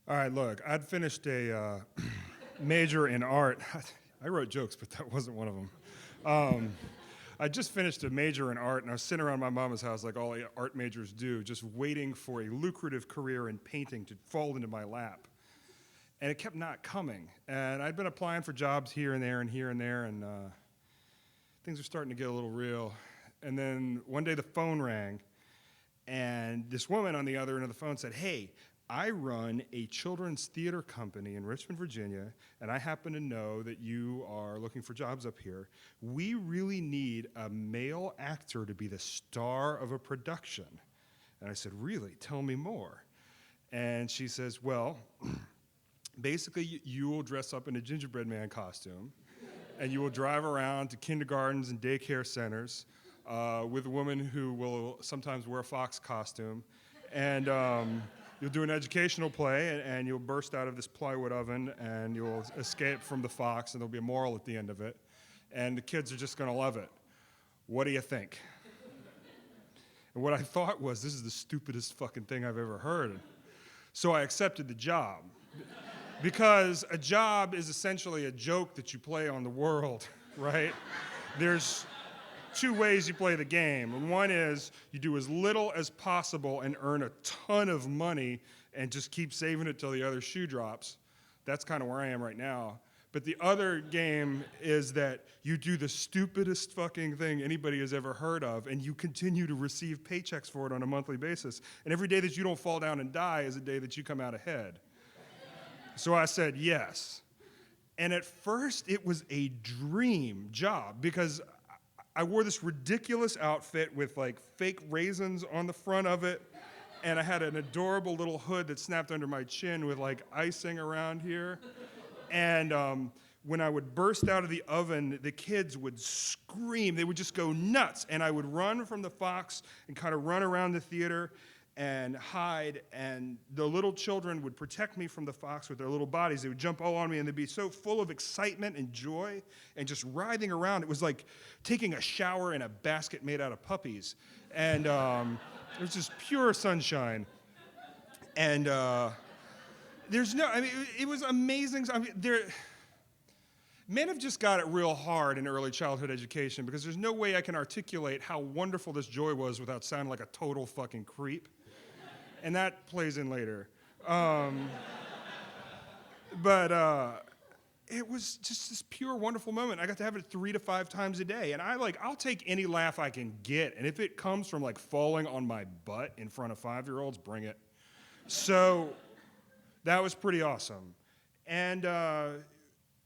All right, look, I'd finished a major in art. I wrote jokes, but that wasn't one of them. Um, I just finished a major in art, and I was sitting around my mama's house like all art majors do, just waiting for a lucrative career in painting to fall into my lap. And it kept not coming. And I'd been applying for jobs here and there and here and there, and things were starting to get a little real. And then one day the phone rang, and this woman on the other end of the phone said, "Hey, I run a children's theater company in Richmond, Virginia, and I happen to know that you are looking for jobs up here. We really need a male actor to be the star of a production." And I said, "Really? Tell me more." And she says, "Well, basically you will dress up in a gingerbread man costume, and you will drive around to kindergartens and daycare centers with a woman who will sometimes wear a fox costume, and you'll do an educational play, and you'll burst out of this plywood oven, and you'll escape from the fox, and there'll be a moral at the end of it, and the kids are just going to love it. What do you think?" And what I thought was, this is the stupidest fucking thing I've ever heard. So I accepted the job. Because a job is essentially a joke that you play on the world, right? There's two ways you play the game. And one is you do as little as possible and earn a ton of money and just keep saving it till the other shoe drops. That's kind of where I am right now. But the other game is that you do the stupidest fucking thing anybody has ever heard of, and you continue to receive paychecks for it on a monthly basis. And every day that you don't fall down and die is a day that you come out ahead. So I said yes. And at first, it was a dream job because I wore this ridiculous outfit with like fake raisins on the front of it, and I had an adorable little hood that snapped under my chin with like icing around here. And when I would burst out of the oven, the kids would scream. They would just go nuts. And I would run from the fox and kind of run around the theater and hide, and the little children would protect me from the fox with their little bodies. They would jump all on me, and they'd be so full of excitement and joy and just writhing around. It was like taking a shower in a basket made out of puppies. And it was just pure sunshine. And it was amazing. Men have just got it real hard in early childhood education because there's no way I can articulate how wonderful this joy was without sounding like a total fucking creep. And that plays in later. But it was just this pure, wonderful moment. I got to have it 3 to 5 times a day. And I'll take any laugh I can get. And if it comes from like falling on my butt in front of 5-year-olds, bring it. So that was pretty awesome. And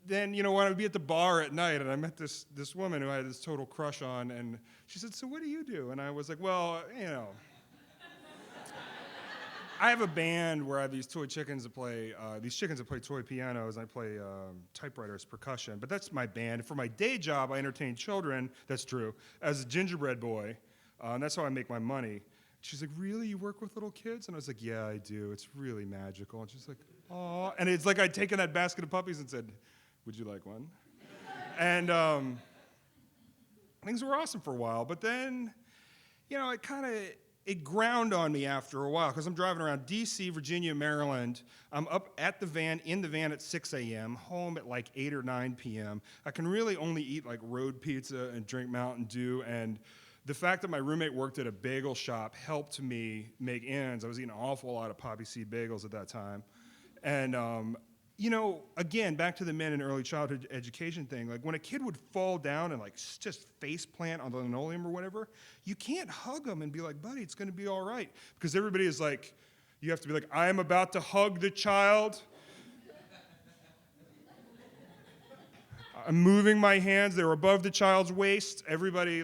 then, when I would be at the bar at night, and I met this woman who I had this total crush on, and she said, "So what do you do?" And I was like, "Well, I have a band where I have these toy chickens that play, toy pianos, and I play typewriters, percussion, but that's my band. For my day job, I entertain children, that's true, as a gingerbread boy, and that's how I make my money." She's like, "Really? You work with little kids?" And I was like, "Yeah, I do. It's really magical." And she's like, "Aw." And it's like I'd taken that basket of puppies and said, "Would you like one?" And things were awesome for a while, but then, it ground on me after a while because I'm driving around D.C., Virginia, Maryland. I'm up in the van at 6 a.m., home at like 8 or 9 p.m. I can really only eat like road pizza and drink Mountain Dew, and the fact that my roommate worked at a bagel shop helped me make ends. I was eating an awful lot of poppy seed bagels at that time. And again, back to the men in early childhood education thing, like when a kid would fall down and like just face plant on the linoleum or whatever, you can't hug them and be like, "Buddy, it's gonna be all right." Because everybody is like, you have to be like, "I'm about to hug the child. I'm moving my hands, they're above the child's waist." Everybody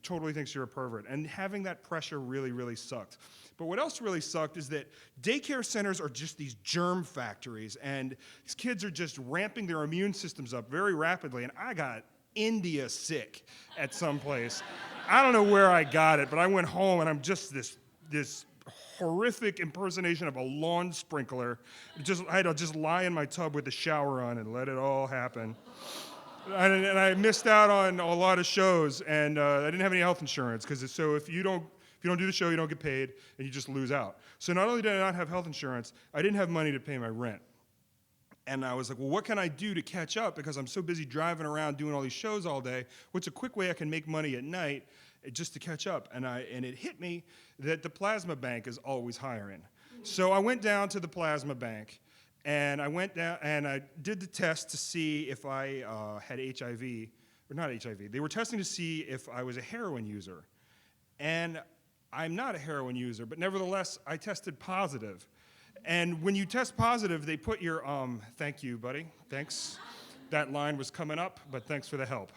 totally thinks you're a pervert. And having that pressure really, really sucked. But what else really sucked is that daycare centers are just these germ factories, and these kids are just ramping their immune systems up very rapidly, and I got India sick at some place. I don't know where I got it, but I went home, and I'm just this horrific impersonation of a lawn sprinkler. I had to just lie in my tub with the shower on and let it all happen. And I missed out on a lot of shows, and I didn't have any health insurance, because if you you don't do the show, you don't get paid, and you just lose out. So not only did I not have health insurance, I didn't have money to pay my rent. And I was like, well, what can I do to catch up? Because I'm so busy driving around doing all these shows all day. What's a quick way I can make money at night just to catch up? And it hit me that the plasma bank is always hiring. So I went down to the plasma bank, and I went down and I did the test to see if I had HIV, or not HIV. They were testing to see if I was a heroin user. And I'm not a heroin user, but nevertheless, I tested positive. And when you test positive, they put your, thank you, buddy, thanks. That line was coming up, but thanks for the help.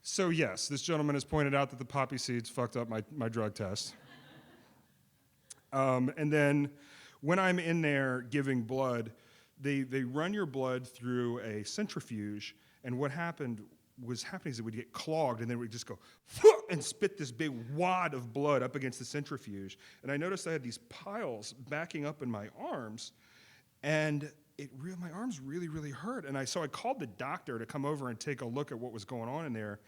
So yes, this gentleman has pointed out that the poppy seeds fucked up my drug test. And then when I'm in there giving blood, they run your blood through a centrifuge, and what happening is it would get clogged, and then it would just go and spit this big wad of blood up against the centrifuge. And I noticed I had these piles backing up in my arms, and my arms really, really hurt. And so I called the doctor to come over and take a look at what was going on in there.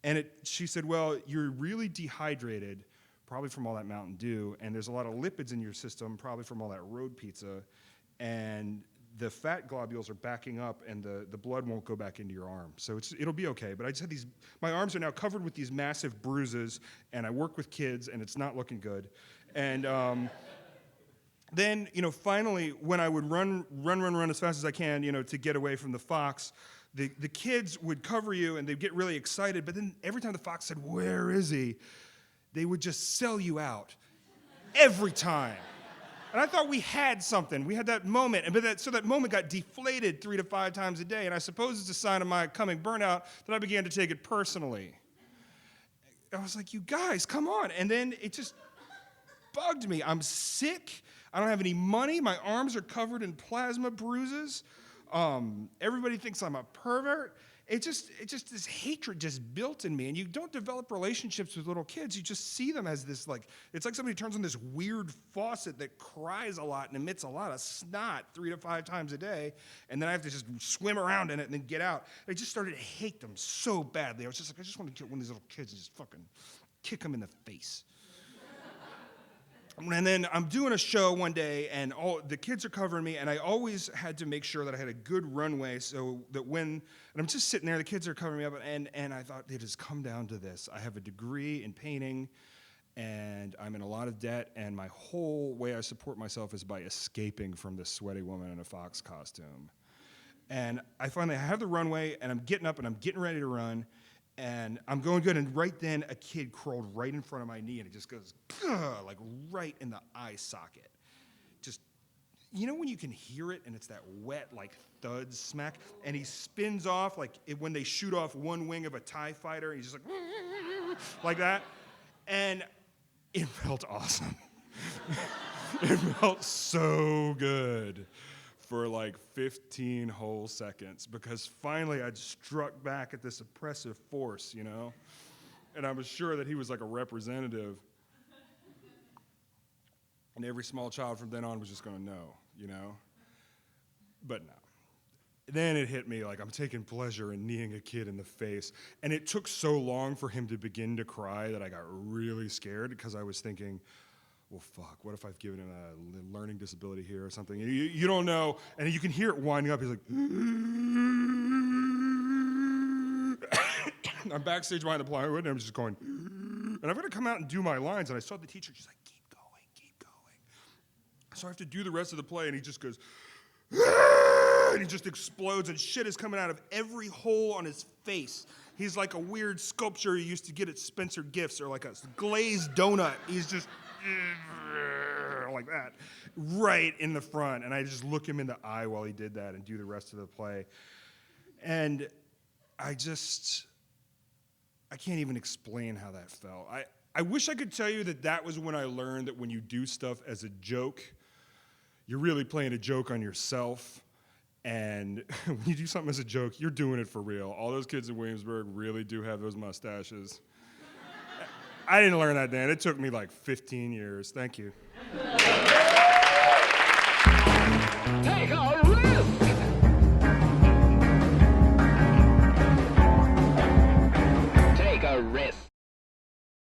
And she said, well, you're really dehydrated, probably from all that Mountain Dew, and there's a lot of lipids in your system, probably from all that road pizza, and the fat globules are backing up, and the blood won't go back into your arm. So it'll be okay. But I just had my arms are now covered with these massive bruises, and I work with kids, and it's not looking good. And then, finally, when I would run as fast as I can, to get away from the fox, the kids would cover you, and they'd get really excited. But then every time the fox said, "Where is he?" they would just sell you out. Every time. And I thought we had something. We had that moment. So that moment got deflated 3 to 5 times a day. And I suppose it's a sign of my coming burnout that I began to take it personally. I was like, you guys, come on. And then it just bugged me. I'm sick. I don't have any money. My arms are covered in plasma bruises. Everybody thinks I'm a pervert. It's just this hatred just built in me. And you don't develop relationships with little kids. You just see them as this, it's like somebody turns on this weird faucet that cries a lot and emits a lot of snot 3 to 5 times a day. And then I have to just swim around in it and then get out. I just started to hate them so badly. I was just like, I just want to get one of these little kids and just fucking kick them in the face. And then I'm doing a show one day, and all the kids are covering me, and I always had to make sure that I had a good runway so that and I'm just sitting there, the kids are covering me up, and I thought, it has come down to this. I have a degree in painting, and I'm in a lot of debt, and my whole way I support myself is by escaping from this sweaty woman in a fox costume. And I finally have the runway, and I'm getting up, and I'm getting ready to run, and I'm going good, and right then a kid crawled right in front of my knee, and it just goes, like right in the eye socket. Just, when you can hear it, and it's that wet, thud smack, and he spins off when they shoot off one wing of a TIE fighter, and he's just like that, and it felt awesome. It felt so good for 15 whole seconds, because finally I'd struck back at this oppressive force, and I was sure that he was like a representative, and every small child from then on was just going to know, but no. Then it hit me I'm taking pleasure in kneeing a kid in the face, and it took so long for him to begin to cry that I got really scared, because I was thinking, well, fuck, what if I've given him a learning disability here or something? You don't know, and you can hear it winding up. He's like, I'm backstage behind the plywood, and I'm just going, and I'm going to come out and do my lines, and I saw the teacher, she's like, keep going. So I have to do the rest of the play, and he just goes, and he just explodes, and shit is coming out of every hole on his face. He's like a weird sculpture you used to get at Spencer Gifts, or like a glazed donut. He's just like that, right in the front. And I just look him in the eye while he did that and do the rest of the play. And I can't even explain how that felt. I wish I could tell you that was when I learned that when you do stuff as a joke, you're really playing a joke on yourself. And when you do something as a joke, you're doing it for real. All those kids in Williamsburg really do have those mustaches. I didn't learn that then. It took me 15 years. Thank you. Take